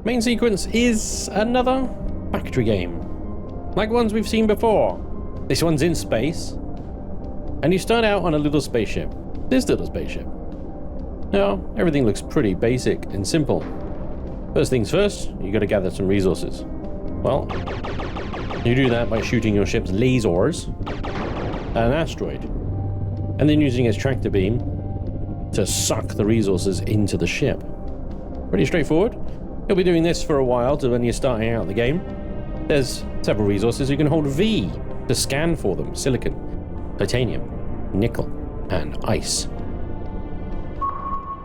Main sequence is another factory game, like ones we've seen before. This one's in space, and you start out on a little spaceship. This little spaceship. Now, everything looks pretty basic and simple. First things first, you got to gather some resources. Well, you do that by shooting your ship's lasers at an asteroid, and then using its tractor beam to suck the resources into the ship. Pretty straightforward. You'll be doing this for a while to when you're starting out the game. There's several resources. You can hold V to scan for them. Silicon, titanium, nickel, and ice.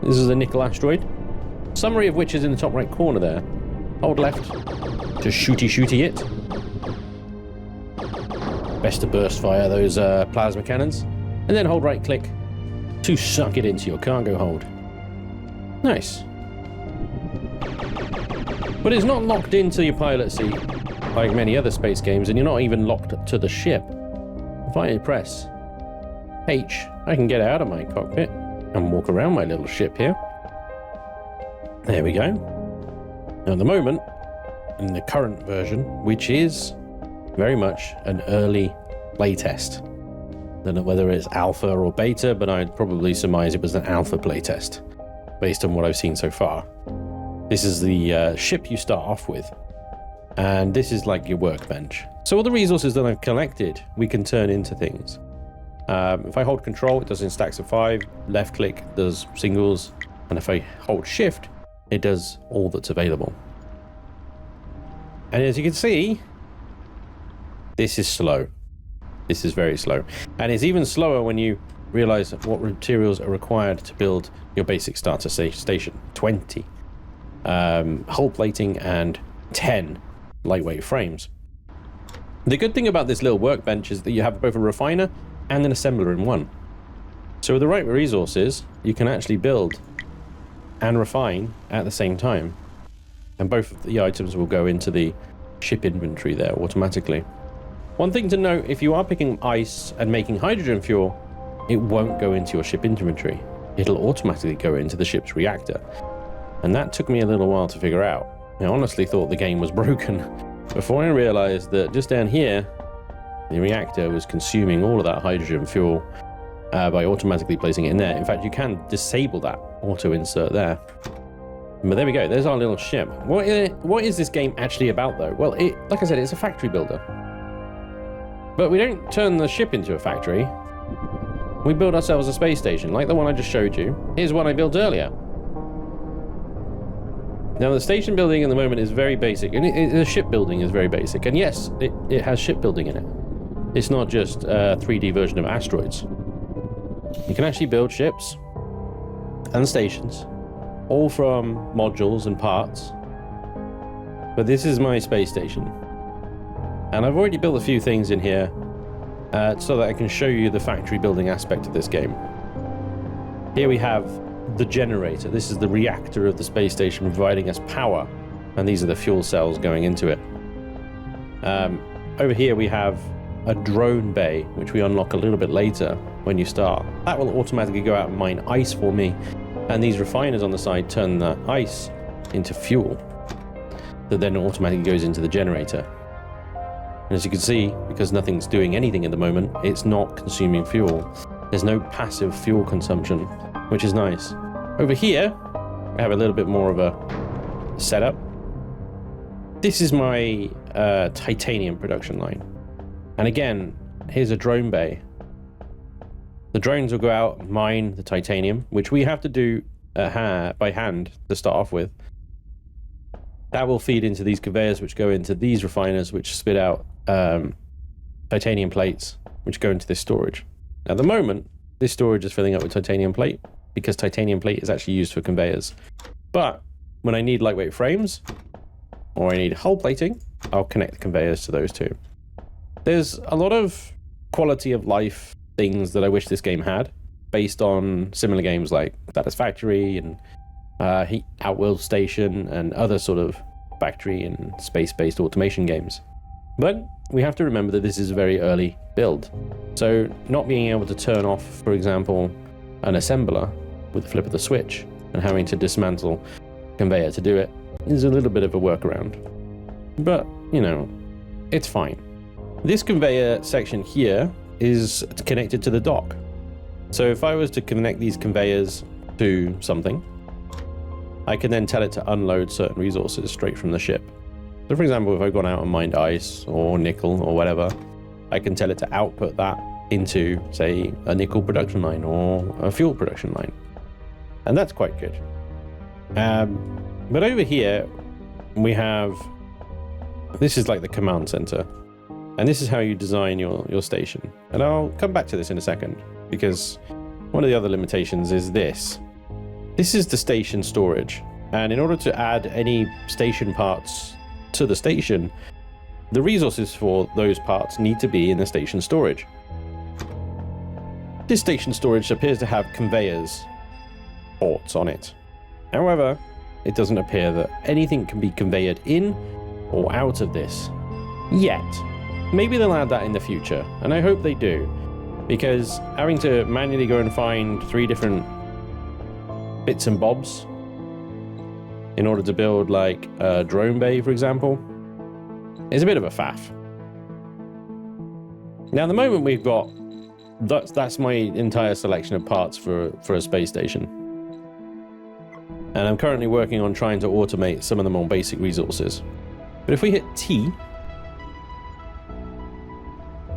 This is a nickel asteroid. Summary of which is in the top right corner there. Hold left to shooty it. Best to burst fire those plasma cannons. And then hold right click to suck it into your cargo hold. Nice. But it's not locked into your pilot seat like many other space games, and you're not even locked to the ship. If I press H, I can get out of my cockpit and walk around my little ship here. There we go. Now at the moment, in the current version, which is very much an early playtest. Don't know whether it's alpha or beta, but I'd probably surmise it was an alpha playtest based on what I've seen so far. This is the ship you start off with, and this is like your workbench. So all the resources that I've collected, we can turn into things. If I hold control, it does in stacks of 5, left click does singles, and if I hold shift, it does all that's available. And as you can see, this is slow. This is very slow. And it's even slower when you realize what materials are required to build your basic starter station. 20 hull plating and 10 lightweight frames. The good thing about this little workbench is that you have both a refiner and an assembler in one. So with the right resources, you can actually build and refine at the same time. And both of the items will go into the ship inventory there automatically. One thing to note, if you are picking ice and making hydrogen fuel, it won't go into your ship inventory. It'll automatically go into the ship's reactor. And that took me a little while to figure out. I honestly thought the game was broken before I realized that just down here, the reactor was consuming all of that hydrogen fuel by automatically placing it in there. In fact, you can disable that auto insert there. But there we go, there's our little ship. What is this game actually about though? Well, like I said, it's a factory builder. But we don't turn the ship into a factory. We build ourselves a space station, like the one I just showed you. Here's one I built earlier. Now the station building at the moment is very basic, and the shipbuilding is very basic. And yes, it has shipbuilding in it. It's not just a 3D version of asteroids. You can actually build ships and stations, all from modules and parts. But this is my space station. And I've already built a few things in here so that I can show you the factory building aspect of this game. Here we have the generator. This is the reactor of the space station providing us power, and these are the fuel cells going into it. Over here we have a drone bay, which we unlock a little bit later when you start. That will automatically go out and mine ice for me, and these refiners on the side turn the ice into fuel that then automatically goes into the generator. And as you can see, because nothing's doing anything at the moment, it's not consuming fuel. There's no passive fuel consumption, which is nice. Over here, I have a little bit more of a setup. This is my titanium production line. And again, here's a drone bay. The drones will go out and mine the titanium, which we have to do by hand to start off with. That will feed into these conveyors, which go into these refiners, which spit out titanium plates, which go into this storage. At the moment, this storage is filling up with titanium plate, because titanium plate is actually used for conveyors. But when I need lightweight frames, or I need hull plating, I'll connect the conveyors to those two. There's a lot of quality of life things that I wish this game had, based on similar games like Satisfactory and Heat Outworld Station and other sort of factory and space-based automation games. But we have to remember that this is a very early build. So not being able to turn off, for example, an assembler with the flip of the switch and having to dismantle a conveyor to do it is a little bit of a workaround. But, you know, it's fine. This conveyor section here is connected to the dock. So if I was to connect these conveyors to something, I can then tell it to unload certain resources straight from the ship. So for example, if I've gone out and mined ice or nickel or whatever, I can tell it to output that into, say, a nickel production line or a fuel production line. And that's quite good. But over here, we have, this is like the command center. And this is how you design your station. And I'll come back to this in a second, because one of the other limitations is this. This is the station storage. And in order to add any station parts to the station, the resources for those parts need to be in the station storage. This station storage appears to have conveyors ports on it. However, it doesn't appear that anything can be conveyed in or out of this yet. Maybe they'll add that in the future, and I hope they do, because having to manually go and find 3 different bits and bobs in order to build like a drone bay, for example, is a bit of a faff. Now, at the moment we've got, that's my entire selection of parts for a space station. And I'm currently working on trying to automate some of the more basic resources. But if we hit T,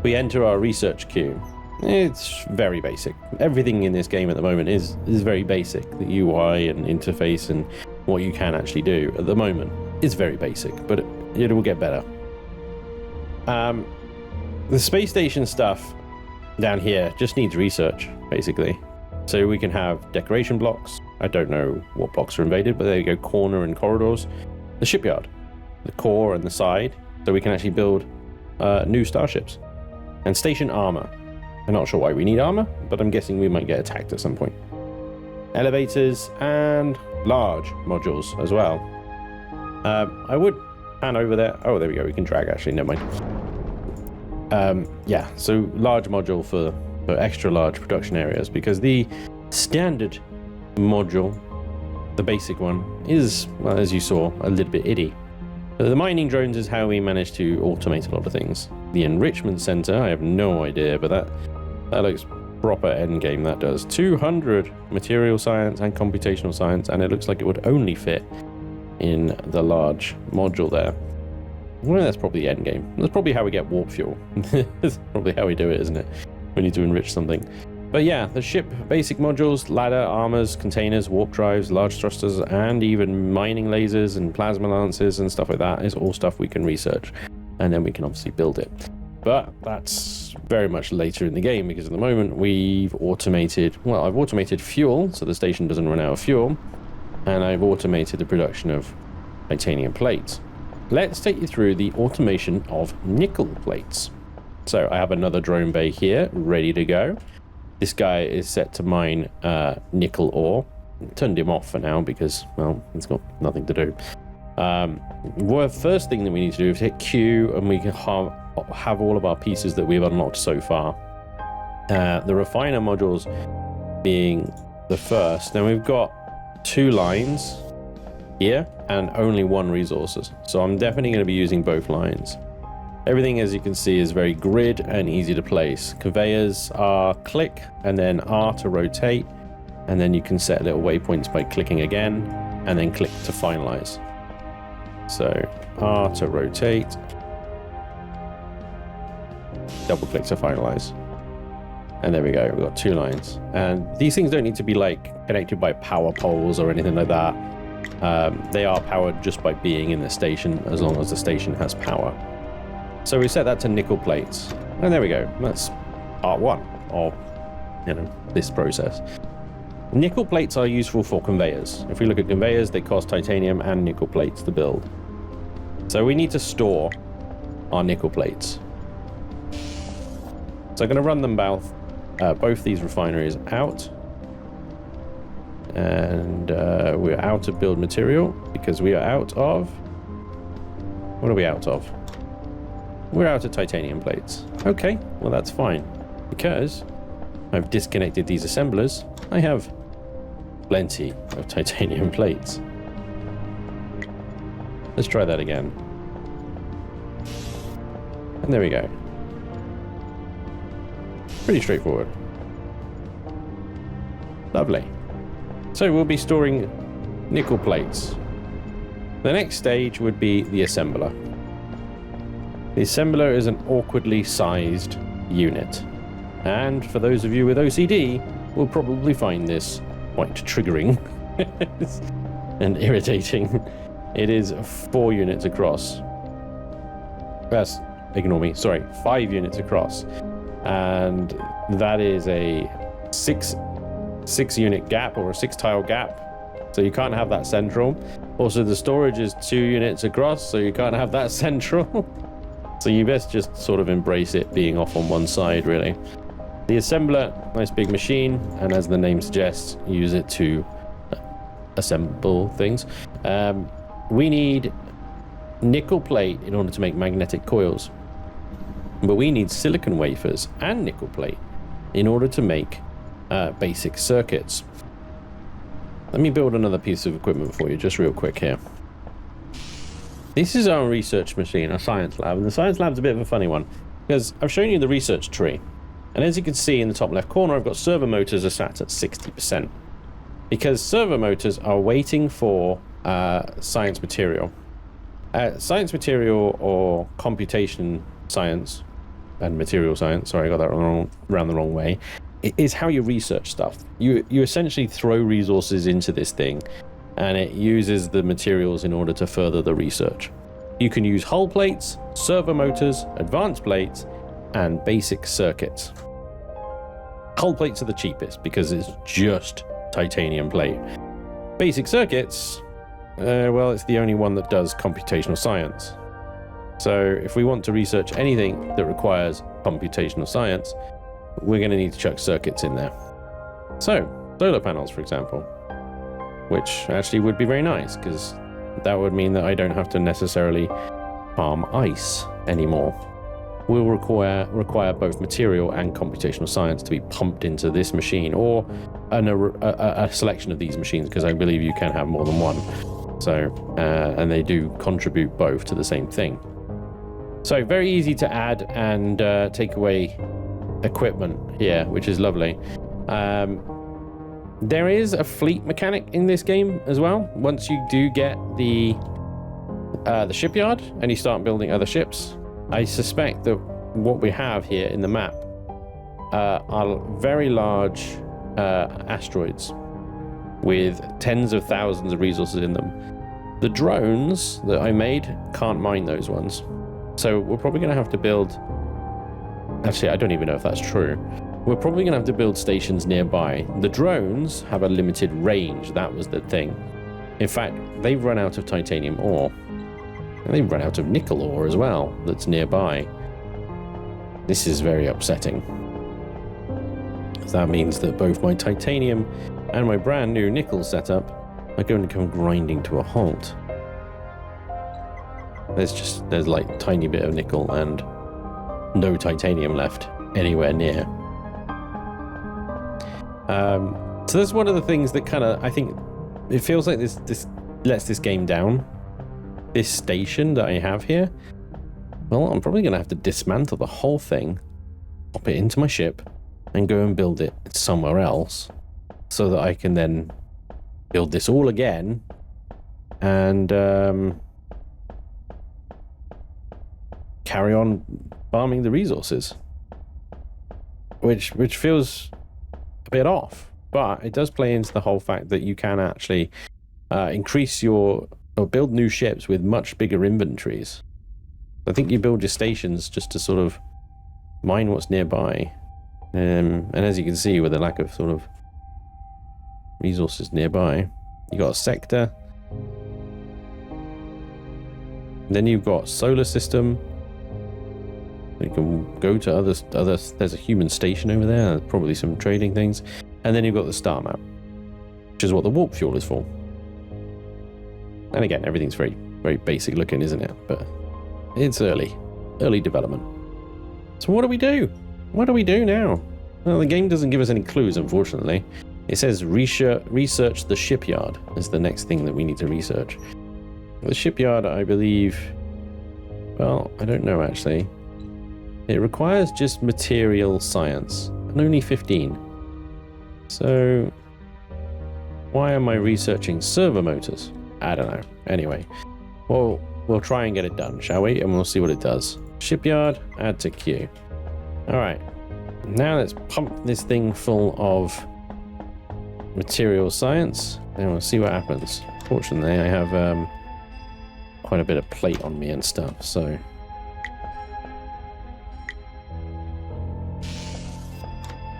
we enter our research queue. It's very basic. Everything in this game at the moment is very basic. The UI and interface and what you can actually do at the moment is very basic, but it will get better. The space station stuff down here just needs research, basically. So we can have decoration blocks. I don't know what blocks are invaded, but there you go, corner and corridors. The shipyard, the core and the side, so we can actually build new starships. And station armor. I'm not sure why we need armor, but I'm guessing we might get attacked at some point. Elevators and large modules as well. I would pan over there. Oh, there we go. We can drag, actually. Never mind. Yeah, so large module for extra large production areas, because the standard module, the basic one, is, well, as you saw, a little bit itty. The mining drones is how we manage to automate a lot of things. The enrichment center, I have no idea, but that looks proper endgame. That does 200 material science and computational science, and it looks like it would only fit in the large module there. Well, that's probably the endgame. That's probably how we get warp fuel. That's probably how we do it, isn't it? We need to enrich something. But yeah, the ship basic modules, ladder, armors, containers, warp drives, large thrusters, and even mining lasers and plasma lances and stuff like that is all stuff we can research. And then we can obviously build it. But that's very much later in the game, because at the moment we've automated, well, I've automated fuel, so the station doesn't run out of fuel. And I've automated the production of titanium plates. Let's take you through the automation of nickel plates. So I have another drone bay here, ready to go. This guy is set to mine nickel ore. Turned him off for now because, well, he's got nothing to do. The first thing that we need to do is hit Q, and we can have all of our pieces that we've unlocked so far. The refiner modules being the first. Then we've got 2 lines here and only 1 resources. So I'm definitely going to be using both lines. Everything, as you can see, is very grid and easy to place. Conveyors are click and then R to rotate, and then you can set little waypoints by clicking again and then click to finalize. So R to rotate, double click to finalize, and there we go. We've got 2 lines, and these things don't need to be like connected by power poles or anything like that. They are powered just by being in the station, as long as the station has power. So we set that to nickel plates, and there we go. That's part 1 of, this process. Nickel plates are useful for conveyors. If we look at conveyors, they cost titanium and nickel plates to build. So we need to store our nickel plates. So I'm going to run them both these refineries out. And we're out of build material because we are out of... What are we out of? We're out of titanium plates. Okay, well that's fine. Because I've disconnected these assemblers, I have plenty of titanium plates. Let's try that again. And there we go. Pretty straightforward. Lovely. So we'll be storing nickel plates. The next stage would be the assembler. The assembler is an awkwardly sized unit. And for those of you with OCD, will probably find this quite triggering and irritating. It is 4 units across. Ignore me, sorry, 5 units across. And that is a 6 unit gap, or a 6 tile gap. So you can't have that central. Also, the storage is 2 units across, so you can't have that central. So you best just sort of embrace it being off on one side, really. The assembler, nice big machine, and as the name suggests, use it to assemble things. We need nickel plate in order to make magnetic coils. But we need silicon wafers and nickel plate in order to make basic circuits. Let me build another piece of equipment for you, just real quick here. This is our research machine, our science lab, and the science lab's a bit of a funny one, because I've shown you the research tree, and as you can see in the top left corner, I've got servo motors are sat at 60%, because servo motors are waiting for science material. Science material, or computation science, and material science, sorry, I got that around the wrong way, it is how you research stuff. You essentially throw resources into this thing, and it uses the materials in order to further the research. You can use hull plates, servo motors, advanced plates, and basic circuits. Hull plates are the cheapest because it's just titanium plate. Basic circuits, well, it's the only one that does computational science. So if we want to research anything that requires computational science, we're going to need to chuck circuits in there. So, solar panels, for example, which actually would be very nice, because that would mean that I don't have to necessarily farm ice anymore. We'll require both material and computational science to be pumped into this machine, or a selection of these machines, because I believe you can have more than one. So, and they do contribute both to the same thing. So very easy to add and take away equipment here, which is lovely. There is a fleet mechanic in this game as well. Once you do get the shipyard and you start building other ships, I suspect that what we have here in the map are very large asteroids with tens of thousands of resources in them. The drones that I made can't mine those ones. So we're probably going to have to build... Actually, I don't even know if that's true. We're probably going to have to build stations nearby. The drones have a limited range. That was the thing. In fact, they've run out of titanium ore. And they've run out of nickel ore as well that's nearby. This is very upsetting. That means that both my titanium and my brand new nickel setup are going to come grinding to a halt. There's like a tiny bit of nickel and no titanium left anywhere near. So that's one of the things that kind of, I think, it feels like this lets this game down. This station that I have here, well, I'm probably going to have to dismantle the whole thing, pop it into my ship, and go and build it somewhere else, so that I can then build this all again, and carry on farming the resources, which feels a bit off, but it does play into the whole fact that you can actually increase or build new ships with much bigger inventories. I think you build your stations just to sort of mine what's nearby, and as you can see, with the lack of sort of resources nearby, you got a sector, then you've got solar system. You can go to other. There's a human station over there. There's probably some trading things, and then you've got the star map, which is what the warp fuel is for. And again, everything's very, very basic looking, isn't it? But it's early development. So what do we do? What do we do now? Well, the game doesn't give us any clues, The shipyard, I believe... Well, I don't know actually. It requires just material science, and only 15. So... Why am I researching servo motors? I don't know. Anyway, well, we'll try and get it done, shall we? And we'll see what it does. Shipyard, add to queue. Alright. Now let's pump this thing full of material science, and we'll see what happens. Fortunately, I have quite a bit of plate on me and stuff, so...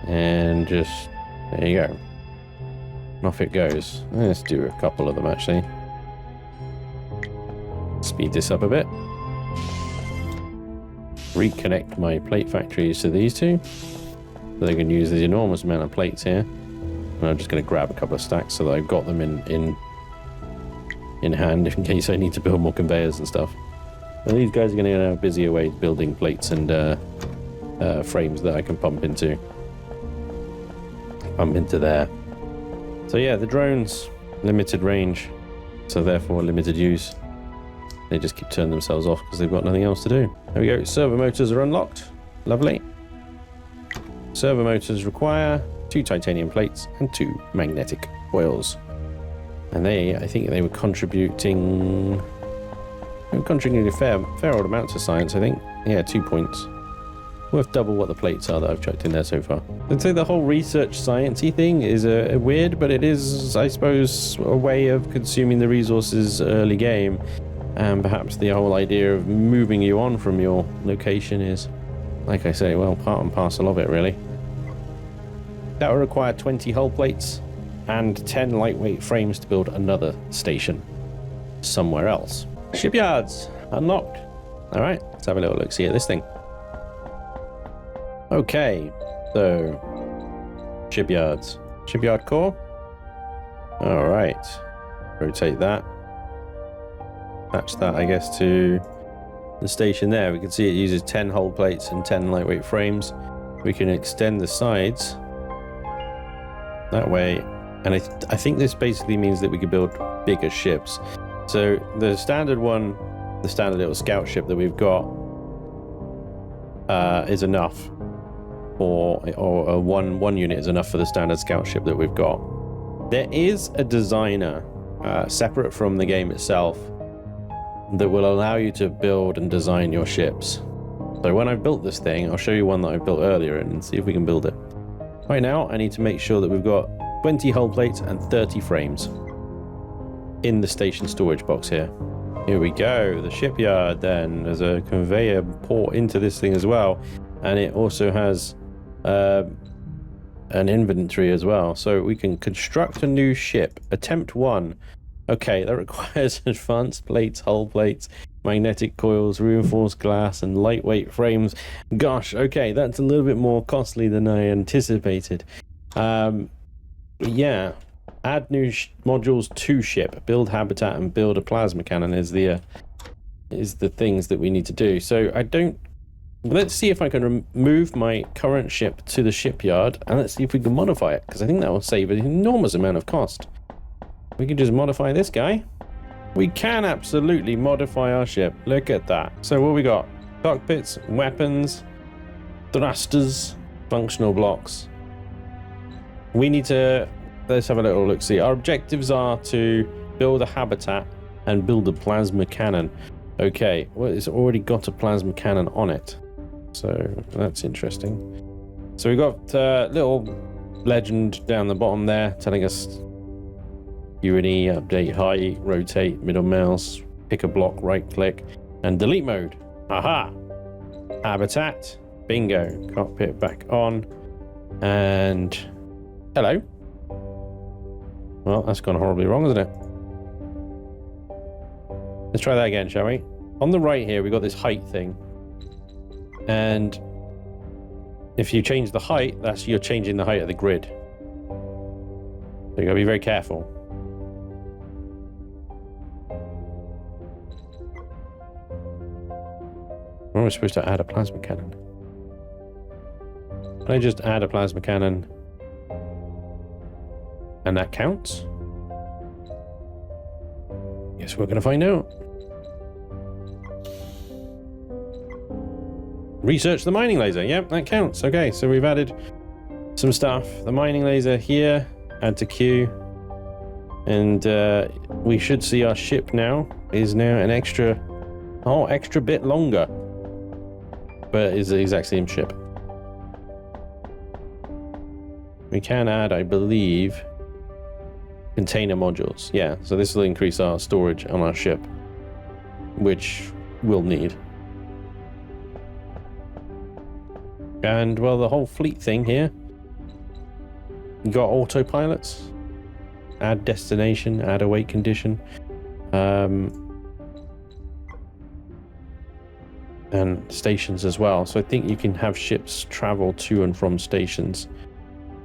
And just... there you go. Off it goes. Let's do a couple of them, actually. Speed this up a bit. Reconnect my plate factories to these two. So they can use this enormous amount of plates here. And I'm just going to grab a couple of stacks so that I've got them in hand, in case I need to build more conveyors and stuff. And these guys are going to have busier ways building plates and frames that I can pump into there. So yeah, the drones, limited range, so therefore limited use. They just keep turning themselves off because they've got nothing else to do. There we go, servo motors are unlocked. Lovely. Servo motors require 2 titanium plates and 2 magnetic coils. And I think they were contributing a fair old amount to science, I think. Yeah, 2 points. Worth double what the plates are that I've chucked in there so far. I'd say the whole research sciencey thing is weird, but it is, I suppose, a way of consuming the resources early game. And perhaps the whole idea of moving you on from your location is, like I say, well, part and parcel of it, really. That will require 20 hull plates and 10 lightweight frames to build another station somewhere else. Shipyards unlocked. All right, let's have a little look-see at this thing. Okay, so shipyards. Shipyard core. All right, rotate that. Match that, I guess, to the station there. We can see it uses 10 hull plates and 10 lightweight frames. We can extend the sides that way, and I think this basically means that we can build bigger ships. So the standard one, the standard little scout ship that we've got is enough. Or one unit is enough for the standard scout ship that we've got. There is a designer separate from the game itself that will allow you to build and design your ships. So when I've built this thing, I'll show you one that I built earlier and see if we can build it. Right now, I need to make sure that we've got 20 hull plates and 30 frames in the station storage box here. Here we go, the shipyard then. There's a conveyor port into this thing as well, and it also has an inventory as well. So we can construct a new ship. Attempt 1. Okay, that requires advanced plates, hull plates, magnetic coils, reinforced glass, and lightweight frames. Gosh, okay, that's a little bit more costly than I anticipated. Yeah, add new modules to ship, build habitat, and build a plasma cannon is the things that we need to do. So I don't. Let's see if I can remove my current ship to the shipyard, and let's see if we can modify it, because I think that will save an enormous amount of cost. We can just modify this guy. We can absolutely modify our ship. Look at that. So what we got? Cockpits, weapons, thrusters, functional blocks. We need to... Let's have a little look-see. Our objectives are to build a habitat and build a plasma cannon. Okay, well, it's already got a plasma cannon on it. So that's interesting. So we've got a little legend down the bottom there telling us Unity, update height, rotate, middle mouse, pick a block, right click, and delete mode. Aha! Habitat, bingo. Cockpit back on, and hello. Well, that's gone horribly wrong, isn't it? Let's try that again, shall we? On the right here, we've got this height thing. And if you change the height, you're changing the height of the grid. So you gotta be very careful. Where am I supposed to add a plasma cannon? Can I just add a plasma cannon? And that counts? Guess we're gonna find out. Research the mining laser. Yep, that counts. Okay, so we've added some stuff. The mining laser here, add to queue. And we should see our ship now is now an extra bit longer. But it's the exact same ship. We can add, I believe, container modules. Yeah, so this will increase our storage on our ship, which we'll need. And, well, the whole fleet thing here. You got autopilots. Add destination, add await condition. And stations as well. So I think you can have ships travel to and from stations.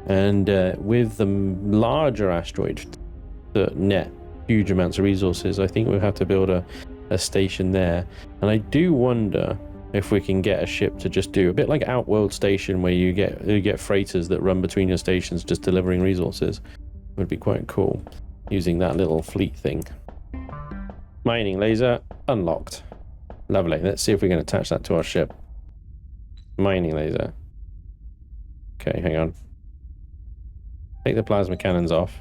And with the larger asteroid that net huge amounts of resources, I think we'll have to build a station there. And I do wonder if we can get a ship to just do a bit like Outworld Station, where you get freighters that run between your stations just delivering resources. Would be quite cool using that little fleet thing. Mining laser unlocked. Lovely. Let's see if we can attach that to our ship. Mining laser. Okay, hang on. Take the plasma cannons off.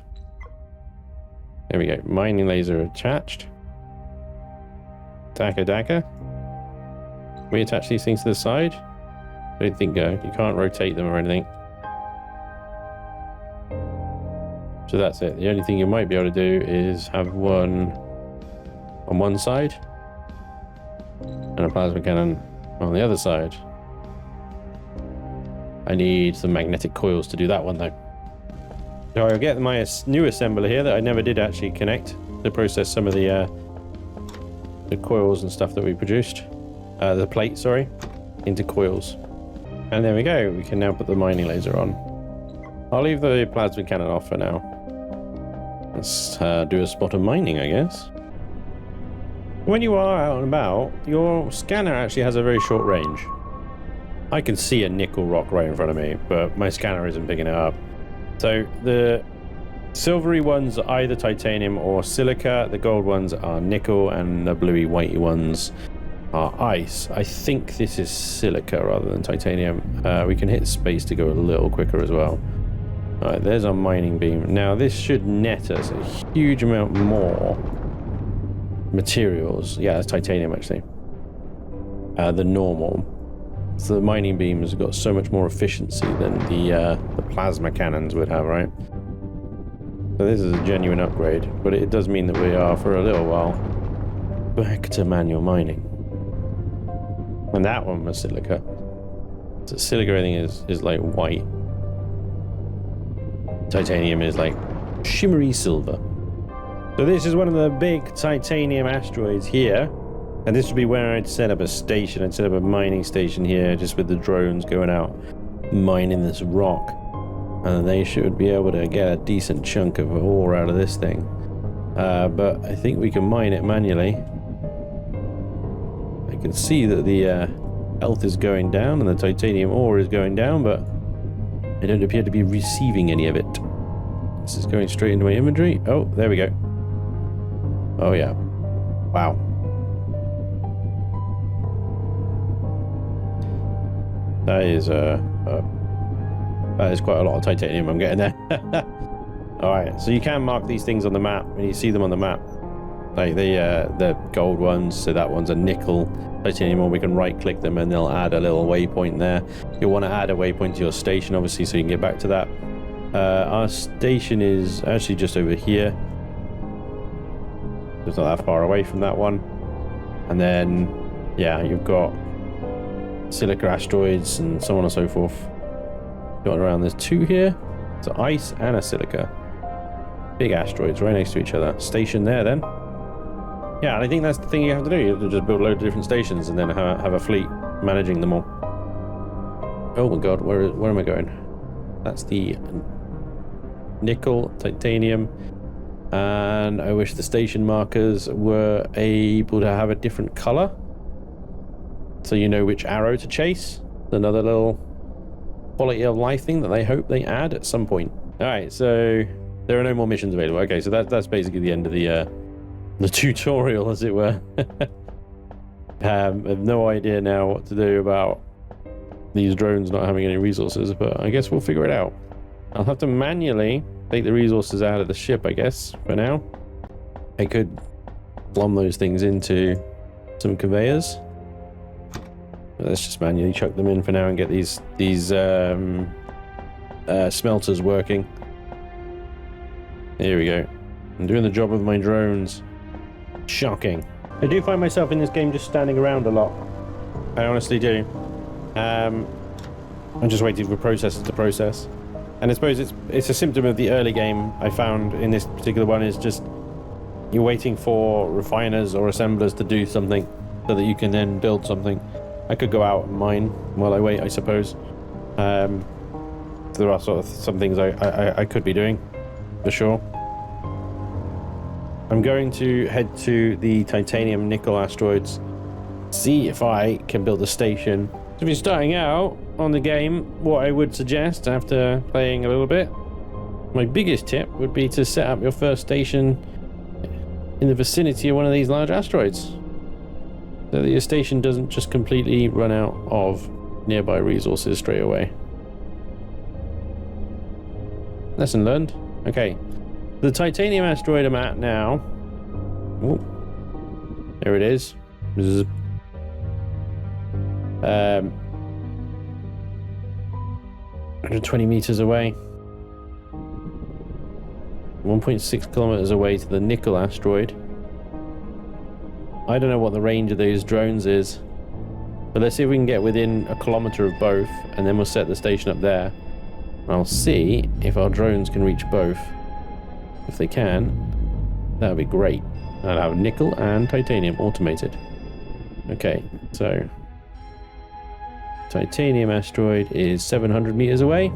There we go. Mining laser attached. Daka. We attach these things to the side. I don't think you can't rotate them or anything. So that's it. The only thing you might be able to do is have one on one side and a plasma cannon on the other side. I need some magnetic coils to do that one though. So I'll get my new assembler here that I never did actually connect to process some of the coils and stuff that we produced. The plate, sorry, into coils. And there we go. We can now put the mining laser on. I'll leave the plasma cannon off for now. Let's do a spot of mining, I guess. When you are out and about, your scanner actually has a very short range. I can see a nickel rock right in front of me, but my scanner isn't picking it up. So the silvery ones are either titanium or silica, the gold ones are nickel, and the bluey whitey ones are ice. I think this is silica rather than titanium. We can hit space to go a little quicker as well. Alright, there's our mining beam. Now this should net us a huge amount more materials. Yeah, it's titanium actually. Than normal. So the mining beam has got so much more efficiency than the plasma cannons would have, right? So this is a genuine upgrade, but it does mean that we are, for a little while, back to manual mining. And that one was silica. So silica, I think, is like white. Titanium is like shimmery silver. So this is one of the big titanium asteroids here. And this would be where I'd set up a station. I'd set up a mining station here, just with the drones going out mining this rock. And they should be able to get a decent chunk of ore out of this thing. But I think we can mine it manually. I can see that the health is going down and the titanium ore is going down, but I don't appear to be receiving any of it. This is going straight into my inventory. Oh, there we go. Oh yeah. Wow. That is quite a lot of titanium I'm getting there. Alright, so you can mark these things on the map when you see them on the map. Like the gold ones, so that one's a nickel titanium, or we can right click them and they'll add a little waypoint there. You'll want to add a waypoint to your station, obviously, so you can get back to that. Our station is actually just over here. It's not that far away from that one. And then, yeah, you've got silica asteroids and so on and so forth. Got around, there's two here. It's an ice and a silica. Big asteroids right next to each other. Station there then. Yeah, and I think that's the thing you have to do. You have to just build a load of different stations and then have a fleet managing them all. Oh my god, where am I going? That's the nickel, titanium, and I wish the station markers were able to have a different color, so you know which arrow to chase. Another little quality of life thing that they hope they add at some point. All right, so there are no more missions available. Okay, so that's basically the end of the The tutorial, as it were. I have no idea now what to do about these drones not having any resources, but I guess we'll figure it out. I'll have to manually take the resources out of the ship, I guess, for now. I could plumb those things into some conveyors. But let's just manually chuck them in for now and get these smelters working. Here we go. I'm doing the job of my drones. Shocking. I do find myself in this game just standing around a lot. I honestly do. I'm just waiting for processes to process. And I suppose it's a symptom of the early game I found in this particular one, is just you're waiting for refiners or assemblers to do something so that you can then build something. I could go out and mine while I wait, I suppose. There are sort of some things I could be doing, for sure. I'm going to head to the titanium nickel asteroids, see if I can build a station. So if you're starting out on the game, what I would suggest after playing a little bit, my biggest tip would be to set up your first station in the vicinity of one of these large asteroids, so that your station doesn't just completely run out of nearby resources straight away. Lesson learned. Okay. The titanium asteroid I'm at now. Ooh. There it is. 120 meters away. 1.6 kilometers away to the nickel asteroid. I don't know what the range of those drones is, but let's see if we can get within a kilometer of both, and then we'll set the station up there. I'll see if our drones can reach both. If they can, that would be great. I'll have nickel and titanium automated. Okay, so titanium asteroid is 700 meters away,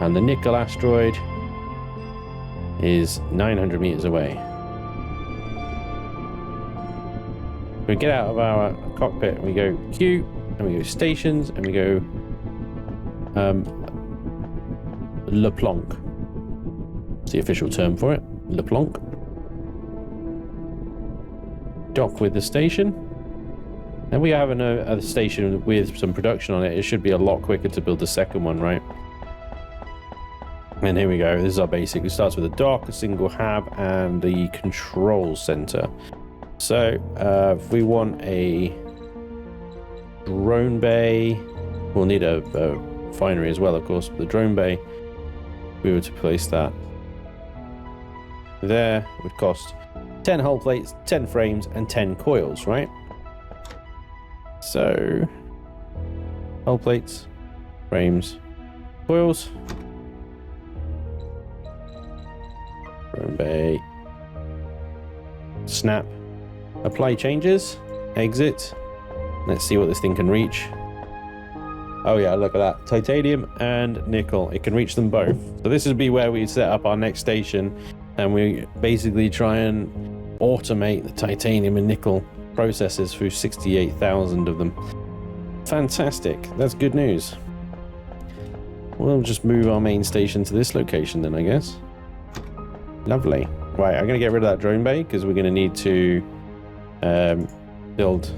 and the nickel asteroid is 900 meters away. We get out of our cockpit and we go Q, and we go stations, and we go Le Planck. It's the official term for it, Le Planck. Dock with the station. And we have a station with some production on it. It should be a lot quicker to build the second one, right? And here we go. This is our basic. It starts with a dock, a single hab, and the control center. So if we want a drone bay, we'll need a refinery as well, of course. But the drone bay, if we were to place that there, it would cost 10 hull plates, 10 frames, and 10 coils, right? So hull plates, frames, coils, drone bay, snap, apply changes, exit. Let's see what this thing can reach. Oh yeah, look at that, titanium and nickel, it can reach them both. So this would be where we set up our next station, and we basically try and automate the titanium and nickel processes through 68,000 of them. Fantastic, that's good news. We'll just move our main station to this location then, I guess. Lovely. Right, I'm going to get rid of that drone bay because we're going to need to build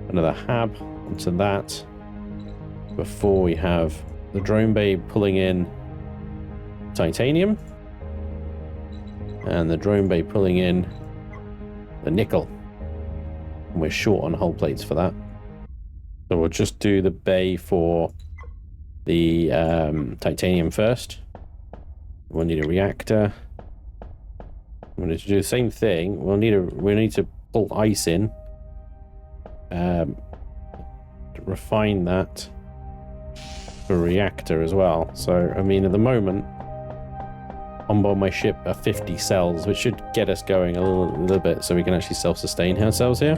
another hab onto that before we have the drone bay pulling in titanium and the drone bay pulling in the nickel. We're short on hull plates for that, so we'll just do the bay for the titanium first. We'll need a reactor. I'm going to do the same thing. We need to pull ice in to refine that for a reactor as well. So I mean, at the moment on board my ship are 50 cells, which should get us going a little bit so we can actually self-sustain ourselves here.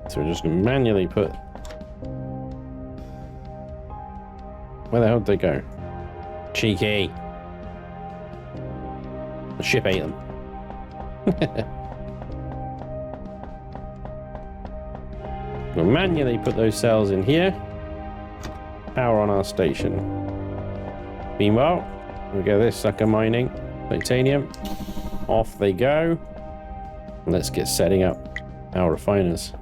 So we're just going to manually put... Where the hell did they go? Cheeky. The ship ate them. We'll manually put those cells in here. Power on our station. Meanwhile, We go this sucker mining. Titanium. Off they go. Let's get setting up our refiners.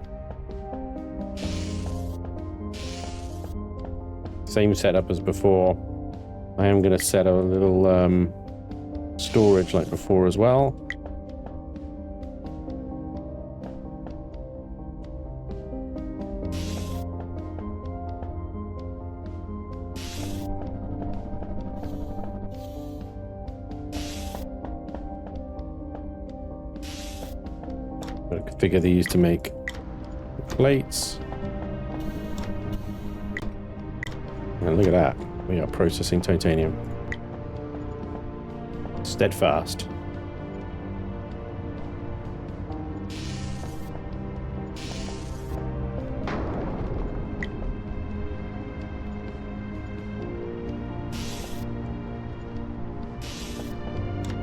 Same setup as before. I am going to set a little storage like before as well. Configure these to make plates. And look at that. We are processing titanium. Steadfast.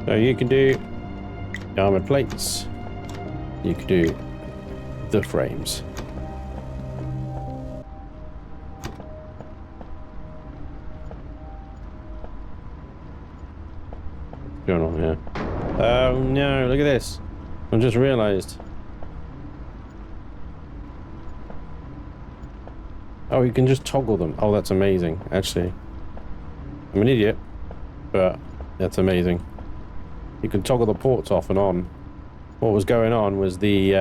So you can do armored plates. You can do the frames. What's going on here? Oh no, look at this. I just realized. Oh, you can just toggle them. Oh, that's amazing, actually. I'm an idiot, but that's amazing. You can toggle the ports off and on. What was going on was the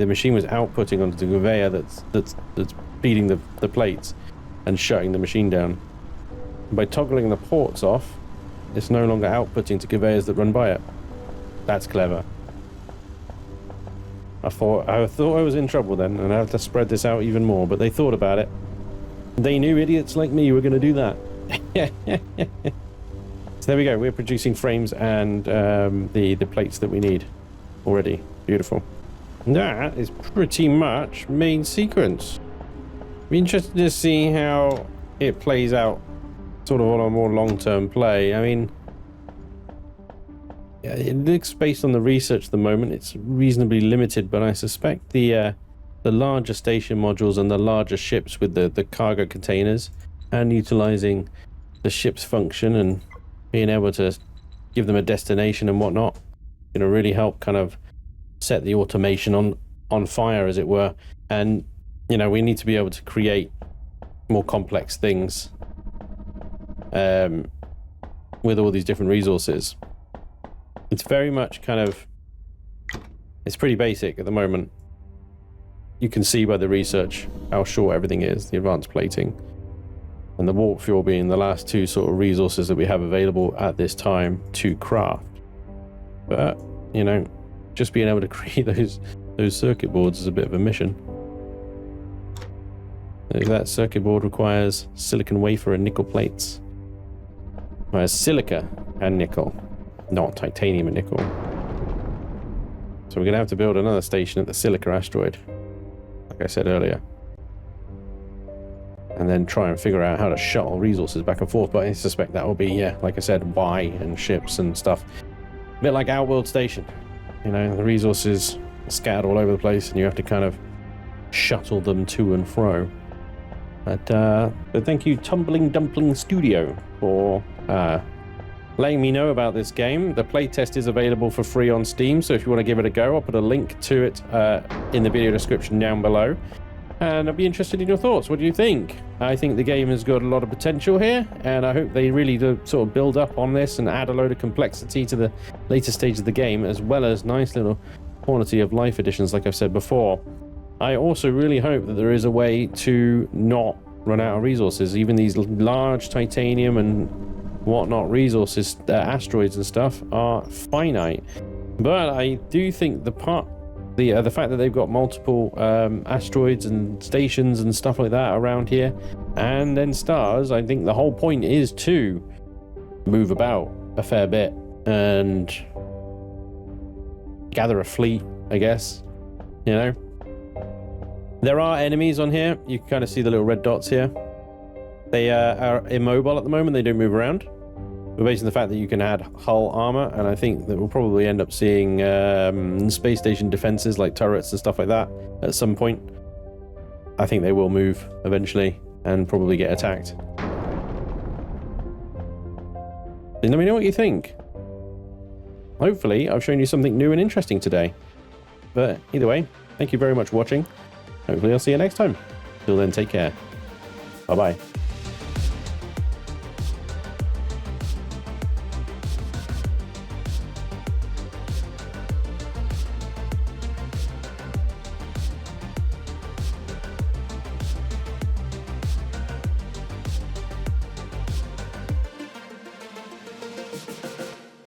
machine was outputting onto the conveyor that's feeding the plates and shutting the machine down. By toggling the ports off, it's no longer outputting to conveyors that run by it. That's clever. I thought I was in trouble then, and I had to spread this out even more. But they thought about it. They knew idiots like me were going to do that. So there we go. We're producing frames and the plates that we need. Already. Beautiful. That is pretty much main sequence. Be interested to see how it plays out sort of on a more long-term play. I mean, yeah, it looks based on the research at the moment, it's reasonably limited, but I suspect the larger station modules and the larger ships with the cargo containers and utilizing the ship's function and being able to give them a destination and whatnot, going to really help kind of set the automation on fire, as it were. And you know, we need to be able to create more complex things with all these different resources. It's very much kind of, it's pretty basic at the moment. You can see by the research how short everything is, the advanced plating and the warp fuel being the last two sort of resources that we have available at this time to craft. But you know, just being able to create those circuit boards is a bit of a mission. That circuit board requires silicon wafer and nickel plates. Requires silica and nickel, not titanium and nickel. So we're going to have to build another station at the Silica asteroid, like I said earlier. And then try and figure out how to shuttle resources back and forth. But I suspect that will be, yeah, like I said, Y and ships and stuff. A bit like Outworld Station. You know, the resources are scattered all over the place and you have to kind of shuttle them to and fro. But thank you, Tumbling Dumpling Studio, for letting me know about this game. The playtest is available for free on Steam, so if you want to give it a go, I'll put a link to it in the video description down below. And I'd be interested in your thoughts. What do you think? I think the game has got a lot of potential here, and I hope they really do sort of build up on this and add a load of complexity to the later stage of the game, as well as nice little quality of life additions, like I've said before. I also really hope that there is a way to not run out of resources. Even these large titanium and whatnot resources, asteroids and stuff, are finite. But I do think the fact that they've got multiple asteroids and stations and stuff like that around here, and then stars, I think the whole point is to move about a fair bit and gather a fleet, I guess. You know, there are enemies on here. You can kind of see the little red dots here. They are immobile at the moment. They don't move around. But based on the fact that you can add hull armor, and I think that we'll probably end up seeing space station defenses like turrets and stuff like that at some point. I think they will move eventually and probably get attacked. And let me know what you think. Hopefully, I've shown you something new and interesting today. But either way, thank you very much for watching. Hopefully, I'll see you next time. Till then, take care. Bye-bye.